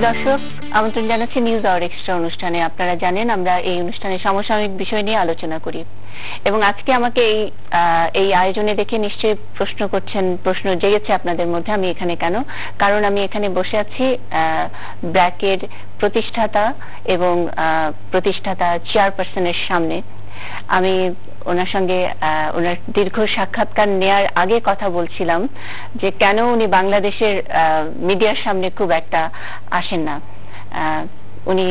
দর্শক, আমন্ত্রণ জানাচ্ছি নিউজ আওয়ার এক্সট্রা অনুষ্ঠানে। আপনারা জানেন আমরা এই অনুষ্ঠানে সমসাময়িক বিষয় নিয়ে আলোচনা করি এবং আজকে আমাকে এই আয়োজনে দেখে নিশ্চয়ই প্রশ্ন জেগেছে আপনাদের মধ্যে আমি এখানে কেন। কারণ আমি এখানে বসে আছি ব্র্যাকের প্রতিষ্ঠাতা এবং প্রতিষ্ঠাতা চেয়ারপারসনের সামনে। আমি ওনার সঙ্গে ওনার দীর্ঘ সাক্ষাৎকার নেয়ার আগে কথা বলছিলাম যে কেন উনি বাংলাদেশের মিডিয়ার সামনে খুব একটা আসেন না। উনি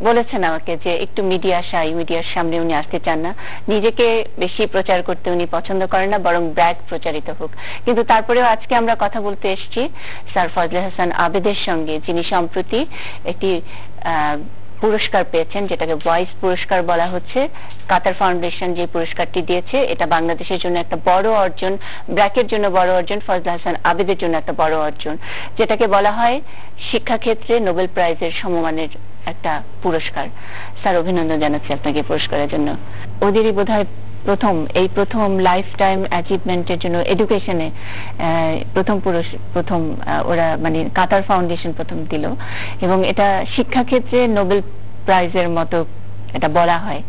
বলেছেন আমাকে যে একটু মিডিয়ার সামনে উনি আসতে চান না, নিজেকে বেশি প্রচার করতে উনি পছন্দ করেন না, বরং ব্র্যাক প্রচারিত হোক। কিন্তু তারপরেও আজকে আমরা কথা বলতে এসেছি স্যার ফজলে হাসান আবেদের সঙ্গে, যিনি সম্প্রতি একটি পুরস্কার পেয়েছেন, যেটাকে ভয়েস পুরস্কার বলা হচ্ছে। কাতার ফাউন্ডেশন যে পুরস্কারটি দিয়েছে, এটা বাংলাদেশের জন্য একটা বড় অর্জন, ব্র্যাকের জন্য বড় অর্জন, ফজলে হাসান আবেদের জন্য একটা বড় অর্জন, যেটাকে বলা হয় শিক্ষাক্ষেত্রে নোবেল প্রাইজের সমমানের একটা পুরস্কার। স্যার, অভিনন্দন জানাচ্ছি আপনাকে পুরস্কারের জন্য। ওদেরই বোধহয় প্রথম লাইফ টাইম অ্যাচিভমেন্টের জন্য এডুকেশনে প্রথম ওরা মানে কাতার ফাউন্ডেশন প্রথম দিল এবং এটা শিক্ষাক্ষেত্রে নোবেল প্রাইজের মতো এটা বলা হয়।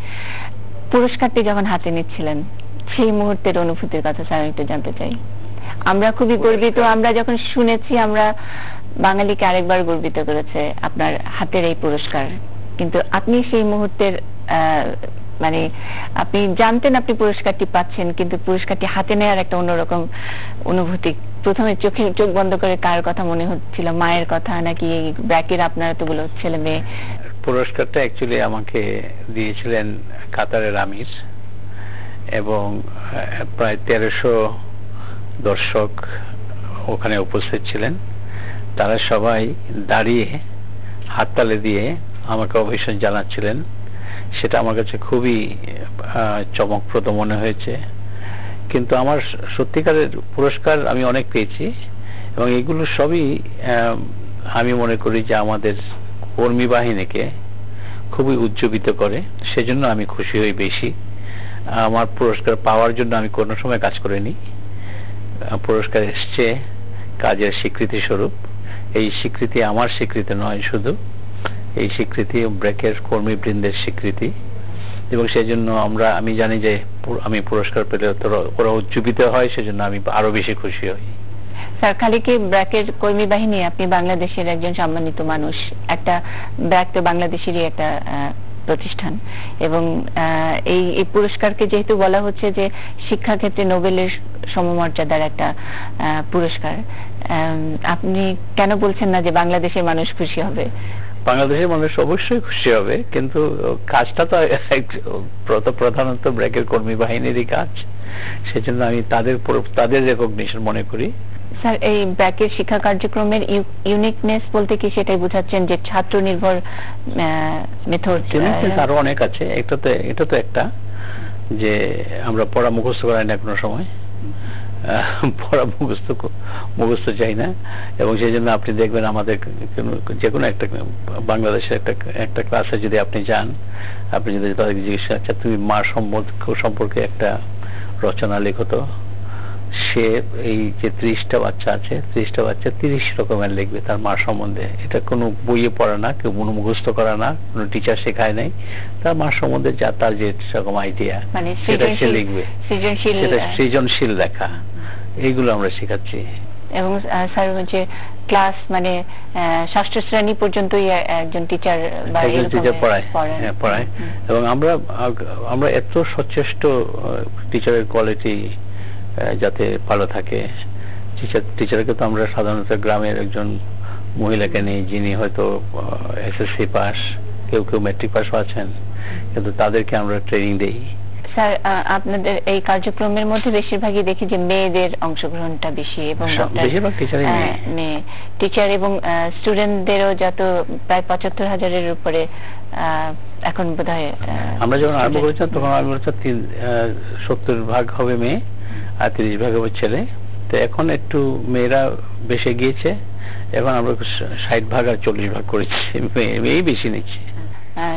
পুরস্কারটি যখন হাতে নিচ্ছিলেন সেই মুহূর্তের অনুভূতির কথা স্যার একটু জানতে চাই। আমরা খুবই গর্বিত, আমরা যখন শুনেছি আমরা বাঙালিকে আরেকবার গর্বিত করেছে আপনার হাতের এই পুরস্কার। কিন্তু আপনি সেই মুহূর্তের মানে আপনি জানতেন আপনি পুরস্কারটি পাচ্ছেন, কিন্তু পুরস্কারটি হাতে নেওয়ার একটা অন্যরকম অনুভূতি। প্রথমে চোখ বন্ধ করে কার কথা মনে হচ্ছিল, মায়ের কথা নাকি ব্র্যাকের আপনার এতগুলো ছেলে মেয়ে? পুরস্কারটা অ্যাকচুয়ালি আমাকে দিয়েছিলেন কাতারের আমির এবং প্রায় 1300 দর্শক ওখানে উপস্থিত ছিলেন। তারা সবাই দাঁড়িয়ে হাততালি দিয়ে আমাকে অভিনন্দন জানাচ্ছিলেন। সেটা আমার কাছে খুবই চমকপ্রদ মনে হয়েছে। কিন্তু আমার সত্যিকারের পুরস্কার আমি অনেক পেয়েছি এবং এগুলো সবই আমি মনে করি যে আমাদের কর্মী বাহিনীকে খুবই উজ্জীবিত করে, সেজন্য আমি খুশি হই বেশি। আমার পুরস্কার পাওয়ার জন্য আমি কোনো সময় কাজ করিনি। পুরস্কার এসছে কাজের স্বীকৃতি স্বরূপ। এই স্বীকৃতি আমার স্বীকৃতি নয় শুধু, এই স্বীকৃতি ব্র্যাকের কর্মীবৃন্দের স্বীকৃতি এবং সেজন্য আমি জানি যে আমি পুরস্কার পেলে ওরা উজ্জীবিত হয়, সেজন্য আমি আরো বেশি খুশি হই। স্যার, খালি কি ব্র্যাকের কর্মী বাহিনী? আপনি বাংলাদেশের একজন সম্মানিত মানুষ। একটা ব্র্যাক তো বাংলাদেশেরই একটা প্রতিষ্ঠান এবং এই পুরস্কারকে যেহেতু বলা হচ্ছে যে শিক্ষাক্ষেত্রে নোবেলের সমমর্যাদার একটা পুরস্কার, আপনি কেন বলছেন না যে বাংলাদেশের মানুষ খুশি হবে? বাংলাদেশের মানুষ অবশ্যই খুশি হবে, কিন্তু কাজটা তো প্রধানত ব্র্যাকের কর্মী বাহিনীরই কাজ, সেজন্য আমি তাদের রেকগনিশন মনে করি। স্যার, এই ব্র্যাকের শিক্ষা কার্যক্রমের ইউনিকনেস বলতে কি সেটাই বোঝাচ্ছেন যে ছাত্র নির্ভর মেথড? আরো অনেক আছে। এটা তো একটা যে আমরা পড়া মুখস্থ করাই না কোনো সময়, পড়া মুখস্থ চাই না এবং সেই জন্য আপনি দেখবেন আমাদের যে কোনো একটা বাংলাদেশের একটা ক্লাসে যদি আপনি যান, আপনি যদি তাদেরকে জিজ্ঞেস আচ্ছা তুমি মার সম্পর্কে একটা রচনা লেখো তো, সে এই যে 30টা বাচ্চা আছে, 30টা বাচ্চা 30 রকমের লিখবে তার মার সম্বন্ধে। এটা কোনো বইয়ে পড়া না, কেউ মুখস্থ করা না, কোনো টিচার শেখায় নাই। তার মার সম্বন্ধে তার যে রকম আইডিয়া সেটা সে লিখবে, সেটা সৃজনশীল লেখা, এইগুলো আমরা শেখাচ্ছি। এবং স্যার হচ্ছে ক্লাস মানে 6ষ্ঠ শ্রেণী পর্যন্তই একজন টিচার পড়ায় এবং আমরা এত সচেষ্ট টিচারের কোয়ালিটি যাতে ভালো থাকে। টিচারকে তো আমরা সাধারণত গ্রামের একজন মহিলাকে নেই যিনি হয়তো এসএসসি পাস, কেউ ম্যাট্রিক পাসও আছেন, কিন্তু তাদেরকে আমরা ট্রেনিং দেই। স্যার, আপনাদের এই কার্যক্রমের মধ্যে বেশিরভাগই দেখি যে মেয়েদের অংশগ্রহণটা বেশি এবং বেশিরভাগ মেয়ে টিচার এবং স্টুডেন্টদেরও যত প্রায় 75,000-এর উপরে এখন বোধহয়। আমরা যখন আরম্ভ করেছিলাম তখন আমি বলছি 70% হবে মেয়ে আর 30% হবে ছেলে। তো এখন একটু মেয়েরা বেশি গিয়েছে, এখন আমরা 60% আর 40% করেছি, মেয়েই বেশি নিচ্ছে।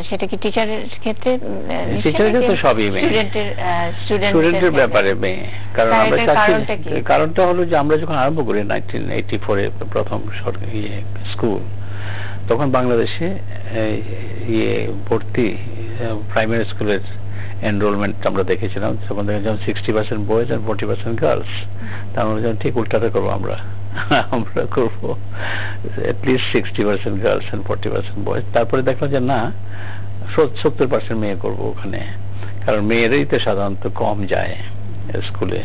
সেটা কি টিচারের ক্ষেত্রে? টিচারের ক্ষেত্রে সবই মেয়ে, স্টুডেন্টের ব্যাপারে মেয়ে। কারণ আমরা কারণটা হলো যে আমরা যখন আরম্ভ করি 1984-এ প্রথম স্কুল, তখন বাংলাদেশে ইয়ে ভর্তি প্রাইমারি স্কুলের এনরোলমেন্ট আমরা দেখেছিলাম, তখন দেখেছিলাম 60% বয়েজ আর 40% গার্লস। তার মানে যখন ঠিক উল্টাটা করবো আমরা করবো অ্যাটলিস্ট 60% গার্লস অ্যান্ড 40% বয়েজ। তারপরে দেখলাম যে না, 70% মেয়ে করবো ওখানে, কারণ মেয়েরাই তো সাধারণত কম যায় স্কুলে।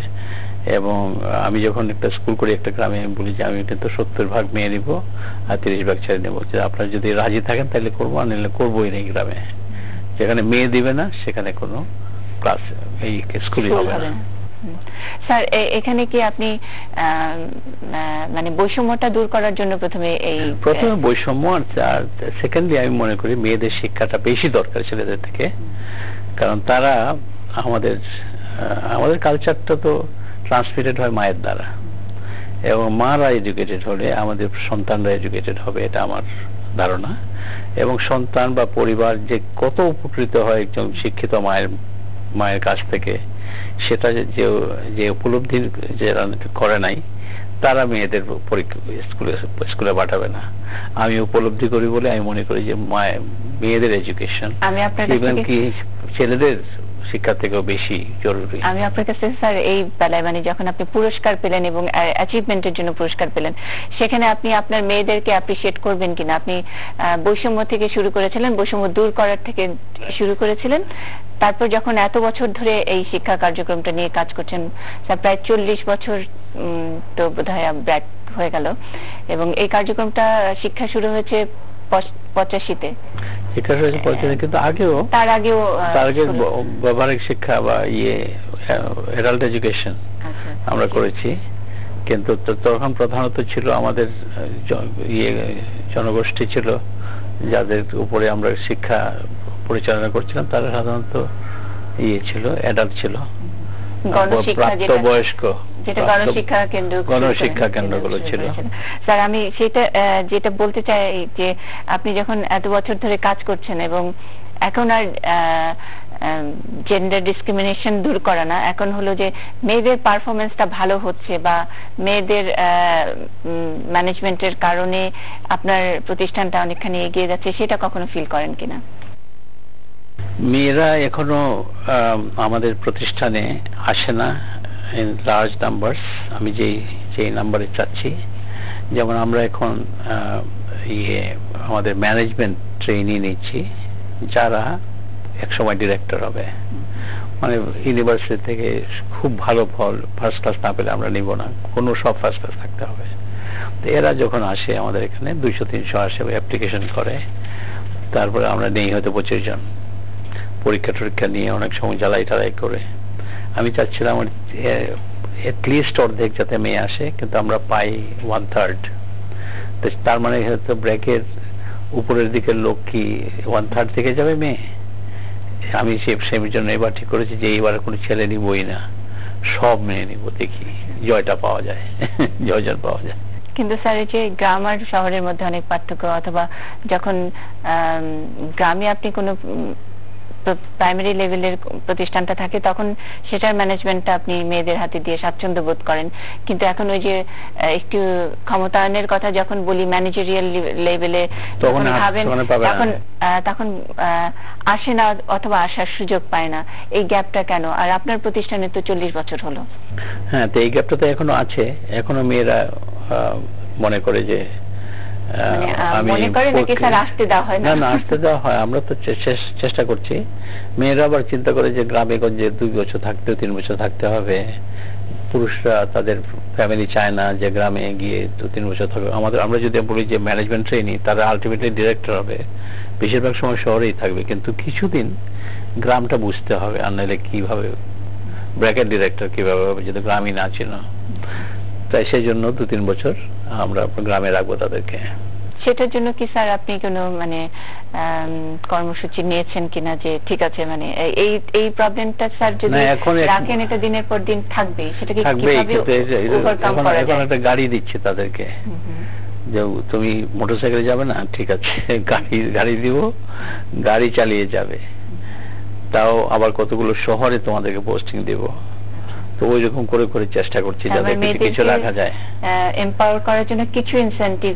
এবং আমি যখন একটা স্কুল করি একটা গ্রামে, আমি বলি যে আমি কিন্তু 70% মেয়ে নিব আর 30% ছেলে নেবো, যে আপনারা যদি রাজি থাকেন তাহলে করবো, আর নিলে করবোই না। এই গ্রামে যেখানে মেয়ে দিবে না সেখানে কোনো ক্লাস এই স্কুলই হবে না। স্যার এখানে কি আপনি মানে বৈষম্যটা দূর করার জন্য প্রথমে বৈষম্য, আর সেকেন্ডলি আমি মনে করি মেয়েদের শিক্ষাটা বেশি দরকার ছেলেদের থেকে, কারণ তারা আমাদের কালচারটা তো ট্রান্সমিটেড হয় মায়ের দ্বারা, এবং মারা এডুকেটেড হলে আমাদের সন্তানরা এডুকেটেড হবে, এটা আমার ধারণা। এবং সন্তান বা পরিবার যে কত উপকৃত হয় একজন শিক্ষিত মায়ের কাছ থেকে, সেটা যে উপলব্ধি যারা করে নাই তারা মেয়েদের স্কুলে পাঠাবে না। আমি উপলব্ধি করি বলে আমি মনে করি যে মেয়েদের এডুকেশন কি ছেলেদের শিক্ষা থেকেও বেশি জরুরি। আমি আপনার কাছে স্যার এই বেলায় মানে যখন আপনি পুরস্কার পেলেন এবং অ্যাচিভমেন্টের জন্য পুরস্কার পেলেন, সেখানে আপনি আপনার মেয়েদেরকে অ্যাপ্রিশিয়েট করবেন কিনা? আপনি বৈষম্য থেকে শুরু করেছিলেন, বৈষম্য দূর করার থেকে শুরু করেছিলেন, তারপর যখন এত বছর ধরে এই শিক্ষা কার্যক্রমটা নিয়ে কাজ করছেন, স্যার প্রায় 40 বছর তো বোধহয় ব্যাক হয়ে গেল, এবং এই কার্যক্রমটা শিক্ষা শুরু হয়েছে 85-তে। শিক্ষা হয়েছে 85, কিন্তু তার আগেও ব্যবহারিক শিক্ষা বা অ্যাডাল্ট এডুকেশন আমরা করেছি। কিন্তু তখন প্রধানত ছিল আমাদের জনগোষ্ঠী ছিল যাদের উপরে আমরা শিক্ষা পরিচালনা করছিলাম, তারা সাধারণত ছিল অ্যাডাল্ট ছিল, প্রাপ্তবয়স্ক, গণশিক্ষা কেন্দ্রগুলো ছিল। স্যার আমি যেটা বলতে চাই যে আপনি যখন এত বছর ধরে কাজ করছেন এবং এখন আর জেন্ডার ডিসক্রিমিনেশন দূর করা না, এখন হলো যে মেয়েদের পারফরমেন্সটা ভালো হচ্ছে বা মেয়েদের ম্যানেজমেন্টের কারণে আপনার প্রতিষ্ঠানটা অনেকখানি এগিয়ে যাচ্ছে, সেটা কখনো ফিল করেন কিনা? মেয়েরা এখনো আমাদের প্রতিষ্ঠানে আসে না ইন লার্জ নাম্বারস, আমি যেই নাম্বারে চাচ্ছি। যেমন আমরা এখন আমাদের ম্যানেজমেন্ট ট্রেনিং নিচ্ছি যারা একসময় ডিরেক্টর হবে, মানে ইউনিভার্সিটি থেকে খুব ভালো ফল ফার্স্ট ক্লাস না পেলে আমরা নিব না, কোনো সব ফার্স্ট ক্লাস থাকতে হবে। তো এরা যখন আসে আমাদের এখানে 200-300 আসে, অ্যাপ্লিকেশন করে, তারপরে আমরা নেই হয়তো 25 জন, পরীক্ষা নিয়ে অনেক সময় জ্বালাই করে। আমি চাচ্ছিলাম এটলিস্ট অর্ধেক যাতে মেয়ে আসে, কিন্তু আমরা পাই 1/3। তার মানে হয়তো ব্র্যাকের উপরের দিকের লোক কি 1/3 থেকে যাবে মেয়ে। আমি সেই জন্য এবার ঠিক করেছি যে এইবার কোনো ছেলে নিবই না, সব মেয়ে নিব, দেখি জয়টা পাওয়া যায়, জয়জন পাওয়া যায়। কিন্তু স্যার এই যে গ্রাম আর শহরের মধ্যে অনেক পার্থক্য, অথবা যখন গ্রামে আপনি কোনো প্রাইমারি লেভেলের প্রতিষ্ঠানটা থাকে তখন সেটার ম্যানেজমেন্টটা আপনি মেয়েদের হাতে দিয়ে স্বাচ্ছন্দ্য বোধ করেন, কিন্তু এখন ওই যে একটু ক্ষমতায়নের কথা যখন বলি ম্যানেজারিয়াল লেভেলে ভাবেন তখন আসে না অথবা আসার সুযোগ পায় না। এই গ্যাপটা কেন? আর আপনার প্রতিষ্ঠানে তো 40 বছর হলো। হ্যাঁ, তো এই গ্যাপটা তো এখনো আছে, এখনো মেয়েরা মনে করে যে আসতে দেওয়া হয় না, আসতে দেওয়া হয়। আমরা তো চেষ্টা করছি। মেয়েরা আবার চিন্তা করে যে গ্রামে গঞ্জে 2 বছর থাকতে 3 বছর থাকতে হবে, পুরুষরা তাদের ফ্যামিলি চায় না যে গ্রামে গিয়ে 2-3 বছর থাকবে। আমরা যদি বলি যে ম্যানেজমেন্ট ট্রেনিং, তারা আলটিমেটলি ডিরেক্টর হবে, বেশিরভাগ সময় শহরেই থাকবে, কিন্তু কিছুদিন গ্রামটা বুঝতে হবে, আর নাহলে কিভাবে ব্র্যাকেট ডিরেক্টর কিভাবে হবে যদি গ্রামই না ছিল। তাই সেই জন্য 2-3 বছর আমরা গ্রামে রাখবো তাদেরকে। সেটার জন্য কি স্যার আপনি কোনো মানে কর্মসূচি নিয়েছেন কিনা যে ঠিক আছে মানে এই প্রবলেমটা স্যার যদি রাখেন এটা দিনের পর দিন থাকবে, সেটা কি কিভাবে ওভারকাম করা যায়? এখন একটা গাড়ি দিচ্ছে তাদেরকে, যে তুমি মোটরসাইকেলে যাবে না, ঠিক আছে গাড়ি দিব, গাড়ি চালিয়ে যাবে, তাও আবার কতগুলো শহরে তোমাদেরকে পোস্টিং দেব। তো ওই রকম করে করে চেষ্টা করছি যাতে কিছু রাখা যায়। এম্পাওয়ার করার জন্য কিছু ইনসেন্টিভ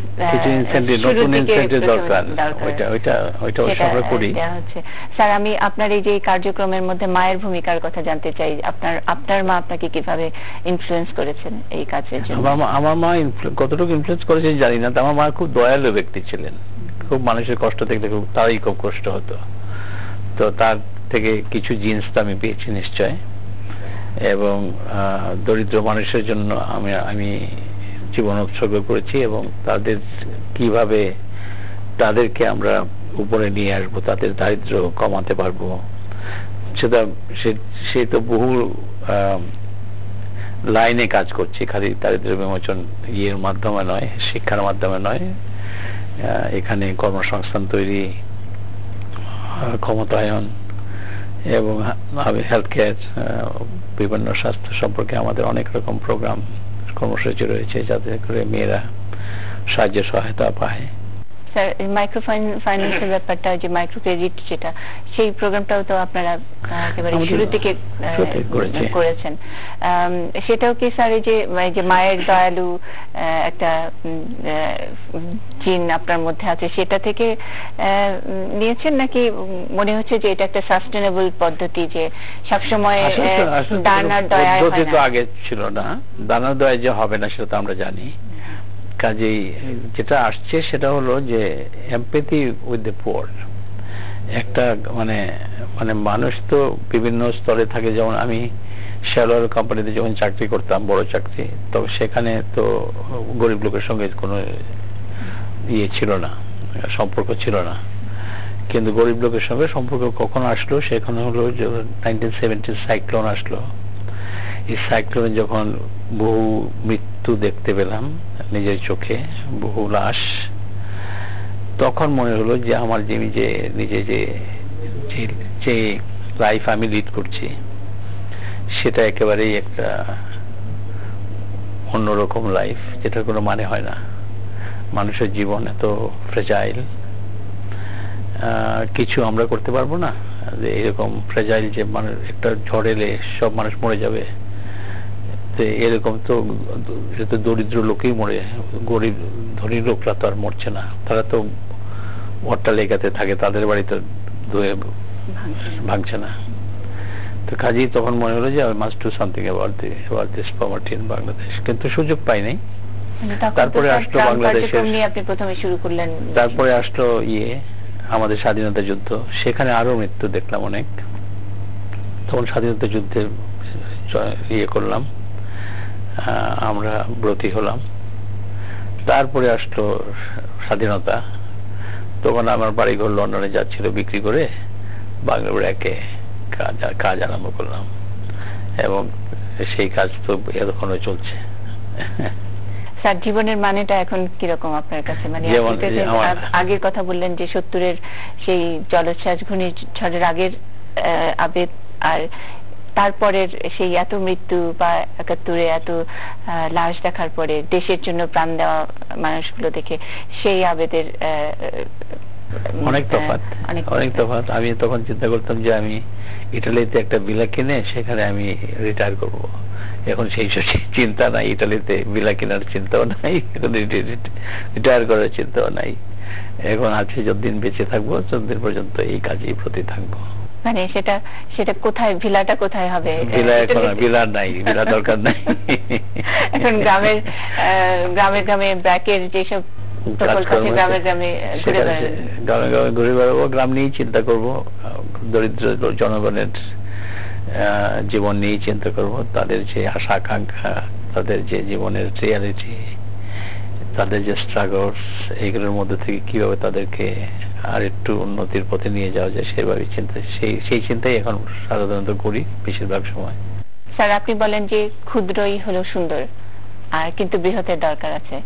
নতুন ইনসেন্টিভ দরকার, ওইটা আমরা করি। স্যার, আমি আপনার এই যে কার্যক্রমের মধ্যে মায়ের ভূমিকার কথা জানতে চাই। আপনার মা আপনাকে কিভাবে ইনফ্লুয়েন্স করেছেন এই কাজের জন্য? আমার মা কতটুকু ইনফ্লুয়েন্স করেছে জানি না। আমার মা খুব দয়ালু ব্যক্তি ছিলেন, খুব মানুষের কষ্ট দেখলে তারই খুব কষ্ট হতো। তো তার থেকে কিছু জিনিস তো আমি পেয়েছি নিশ্চয়, এবং দরিদ্র মানুষের জন্য আমি জীবন উৎসর্গ করেছি, এবং তাদের কিভাবে তাদেরকে আমরা উপরে নিয়ে আসবো, তাদের দারিদ্র কমাতে পারবো, সে তো বহু লাইনে কাজ করছি, খালি দারিদ্র বিমোচন ইয়ের মাধ্যমে নয়, শিক্ষার মাধ্যমে নয়, এখানে কর্মসংস্থান তৈরি, ক্ষমতায়ন এবং হেলথ কেয়ার, বিভিন্ন স্বাস্থ্য সম্পর্কে আমাদের অনেক রকম প্রোগ্রাম কর্মসূচি রয়েছে যাতে করে মেয়েরা সাহায্য সহায়তা পায়। স্যার, মাইক্রো ফাইন্যান্সের ব্যাপারটা, যে মাইক্রো ক্রেডিট, যেটা সেই প্রোগ্রামটাও তো আপনারা একেবারে শুরু থেকে করেছেন, সেটাও কি স্যার এই যে মায়ের দয়ালু একটা জিন আপনার মধ্যে আছে, সেটা থেকে নিয়েছেন, নাকি মনে হচ্ছে যে এটা একটা সাস্টেনেবল পদ্ধতি, যে সবসময় দানার দয়া হয় না? আগে ছিল না, দানার দয়া যে হবে না সেটা তো আমরা জানি। কাজেই যেটা আসছে সেটা হলো যে এমপ্যাথি উইথ দ্য পুয়ার। একটা মানে মানুষ তো বিভিন্ন স্তরে থাকে। যেমন আমি শেয়ার কোম্পানিতে যখন চাকরি করতাম, বড় চাকরি, তবে সেখানে তো গরিব লোকের সঙ্গে কোনো ইয়ে ছিল না, সম্পর্ক ছিল না। কিন্তু গরিব লোকের সঙ্গে সম্পর্ক কখন আসলো, সেখানে হলো যে 1970 সাইক্লোন আসলো। এই সাইক্লোনে যখন বহু মৃত্যু দেখতে পেলাম নিজের চোখে, বহু লাশ, তখন মনে হলো যে আমার নিজে যে লাইফ আমি লিড করছি সেটা একেবারেই একটা অন্যরকম লাইফ, যেটার কোনো মানে হয় না। মানুষের জীবন এত ফ্রেজাইল, কিছু আমরা করতে পারবো না। যে এরকম ফ্রেজাইল যে মানুষ, একটা ঝড় এলে সব মানুষ মরে যাবে, এরকম তো দরিদ্র লোকেই মরে, গরিব ধনী লোকরা তো আর মরছে না, তারা তো অট্টালিকাতে থাকে, তাদের বাড়িতে ভাঙছে না। তো কাজেই তখন মনে হলো যে I must do something about this poverty in Bangladesh. কিন্তু সুযোগ পাই নাই। তারপরে আসলো বাংলাদেশের, আপনি প্রথমে শুরু করলেন, তারপরে আসলো আমাদের স্বাধীনতা যুদ্ধ, সেখানে আরো মৃত্যু দেখলাম অনেক। তখন স্বাধীনতা যুদ্ধে করলাম, আমরা ব্রতী হলাম। তারপরে আসলো স্বাধীনতা, তখন আমার বাড়িঘর লন্ডনে যাচ্ছিল বিক্রি করে বাংলা ব্র্যাকে কাজ আরম্ভ করলাম, এবং সেই কাজ তো এখনো চলছে। স্যার, জীবনের মানেটা এখন কিরকম আপনার কাছে? মানে আগের কথা বললেন যে 70-এর সেই জলোচ্ছ্বাস ঘূর্ণিঝড়ের আগের আবেগ, আর তারপরের সেই এত মৃত্যু বা 71-এ এত লাশ দেখার পরে দেশের জন্য প্রাণ দেওয়া মানুষগুলো দেখে সেই আবেগের অনেক তফাৎ। আমি তখন চিন্তা করতাম যে আমি ইটালিতে একটা ভিলা কিনে সেখানে আমি রিটায়ার করব। এখন সেই চিন্তা নাই, ইটালিতে ভিলা কেনার চিন্তাও নাই, রিটায়ার করার চিন্তাও নাই। এখন আছে যতদিন বেঁচে থাকবো ততদিন পর্যন্ত এই কাজেই প্রতি থাকবো। মানে সেটা কোথায়, ভিলাটা কোথায় হবে? ভিলা নাই, ভিলা দরকার নাই। এখন গ্রামে ব্র্যাকের যেসব গ্রামে ঘুরে বেড়াবো, গ্রাম নিয়েই চিন্তা করব, দরিদ্র জনগণের জীবন নিয়েই চিন্তা করব, তাদের যে আশা আকাঙ্ক্ষা, তাদের যে জীবনের রিয়ালিটি, তাদের যে স্ট্রাগলস, এইগুলোর মধ্যে থেকে কিভাবে তাদেরকে আর একটু উন্নতির পথে নিয়ে যাওয়া যায় সেভাবে চিন্তা, সেই চিন্তাই এখন সাধারণত করি বেশিরভাগ সময়। স্যার, আপনি বলেন যে ক্ষুদ্রই হলো সুন্দর, আর কিন্তু বৃহতের দরকার আছে।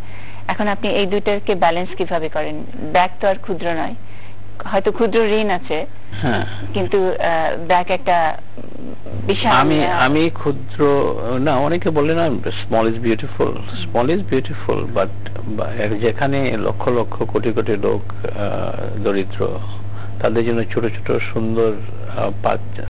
এখন আপনি এই দুইটাকে ব্যালেন্স কিভাবে করেন? ব্যাগ তো আর ক্ষুদ্র নয়, হয়তো ক্ষুদ্র ঋণ আছে, কিন্তু ব্যাগ একটা বিশাল। আমি ক্ষুদ্র না, অনেকে বলে না স্মল ইজ বিউটিফুল, বাট যেখানে লক্ষ লক্ষ কোটি কোটি লোক দরিদ্র, তাদের জন্য ছোট ছোট সুন্দর